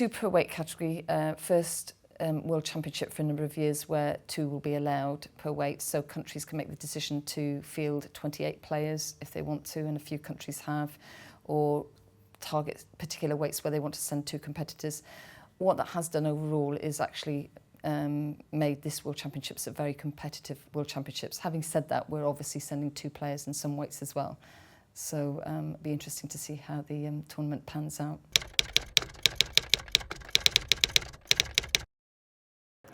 2 per weight category. First World Championship for a number of years where 2 will be allowed per weight, so countries can make the decision to field 28 players if they want to, and a few countries have, or target particular weights where they want to send 2 competitors. What that has done overall is actually made this World Championships a very competitive World Championships. Having said that, we're obviously sending 2 players in some weights as well. So it'll be interesting to see how the tournament pans out.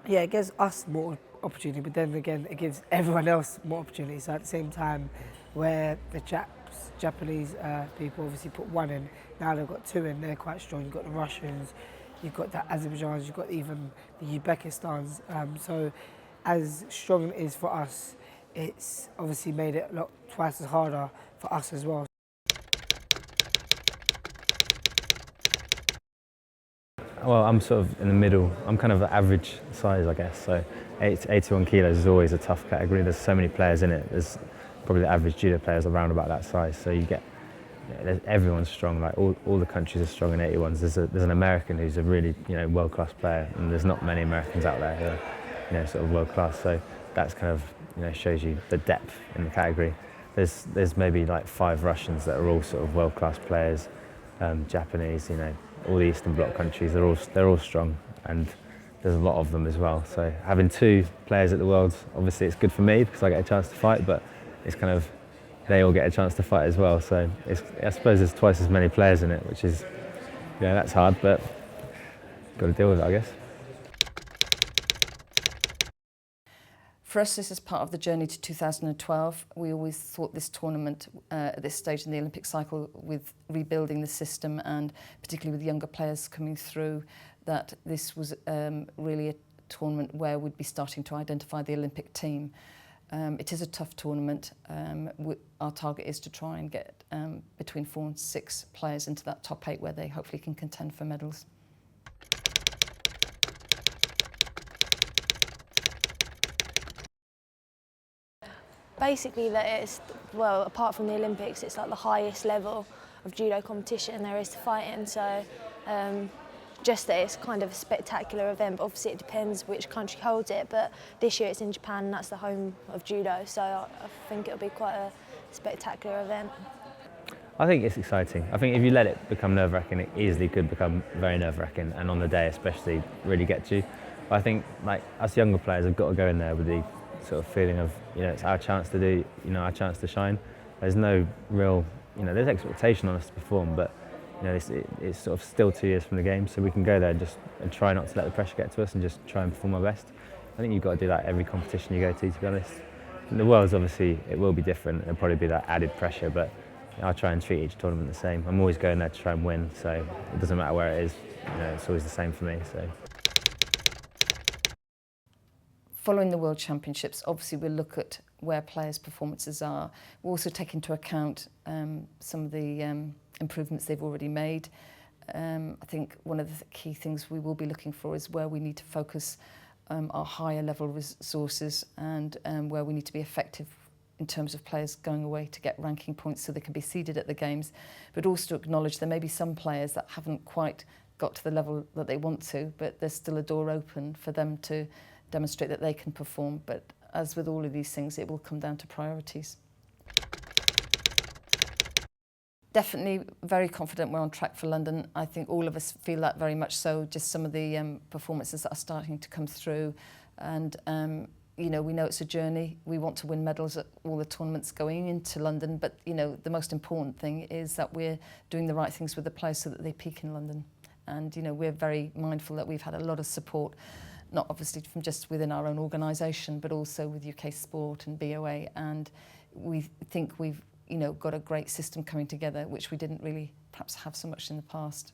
Yeah, it gives us more opportunity, but then again, it gives everyone else more opportunity. So at the same time, where the Japanese people obviously put 1 in, now they've got 2 in, they're quite strong. You've got the Russians, you've got the Azerbaijans, you've got even the Uzbekistans. So as strong it is for us, it's obviously made it twice as harder for us as well. Well, I'm sort of in the middle. I'm kind of the average size, I guess. So 81 kilos is always a tough category. There's so many players in it. There's probably the average judo players around about that size. So you get, everyone's strong. Like all the countries are strong in 81s. There's an American who's a really world-class player, and there's not many Americans out there who are sort of world-class. So that's kind of shows you the depth in the category. There's maybe like 5 Russians that are all sort of world-class players. Japanese, all the Eastern Bloc countries, they're all strong, and there's a lot of them as well. So having 2 players at the Worlds, obviously it's good for me because I get a chance to fight, but it's kind of, they all get a chance to fight as well. So I suppose there's twice as many players in it, which is, that's hard, but got to deal with it, I guess. For us, this is part of the journey to 2012. We always thought this tournament, at this stage in the Olympic cycle, with rebuilding the system and particularly with younger players coming through, that this was really a tournament where we'd be starting to identify the Olympic team. It is a tough tournament. Our target is to try and get between 4 and 6 players into that top 8 where they hopefully can contend for medals. Basically, that it's, well, apart from the Olympics, it's like the highest level of judo competition there is to fight in. So just that it's kind of a spectacular event. But obviously, it depends which country holds it. But this year it's in Japan, and that's the home of judo. So I think it'll be quite a spectacular event. I think it's exciting. I think if you let it become nerve-wracking, it easily could become very nerve-wracking, and on the day especially, really get you. But I think like us younger players have got to go in there with the sort of feeling of, it's our chance to do, our chance to shine. There's no real, there's expectation on us to perform, but it's sort of still 2 years from the game, so we can go there and try not to let the pressure get to us and just try and perform our best. I think you've got to do that every competition you go to be honest. In the Worlds, obviously, it will be different. There'll probably be that added pressure, but I'll try and treat each tournament the same. I'm always going there to try and win, so it doesn't matter where it is. It's always the same for me. So. Following the World Championships, obviously we'll look at where players' performances are. We'll also take into account some of the improvements they've already made. I think one of the key things we will be looking for is where we need to focus our higher level resources and where we need to be effective in terms of players going away to get ranking points so they can be seeded at the Games, but also to acknowledge there may be some players that haven't quite got to the level that they want to, but there's still a door open for them to demonstrate that they can perform. But as with all of these things, it will come down to priorities. Definitely very confident we're on track for London. I think all of us feel that very much so, just some of the performances that are starting to come through. And, we know it's a journey. We want to win medals at all the tournaments going into London, but, the most important thing is that we're doing the right things with the players so that they peak in London. And, we're very mindful that we've had a lot of support, not obviously from just within our own organisation, but also with UK Sport and BOA. And we think we've, got a great system coming together, which we didn't really perhaps have so much in the past.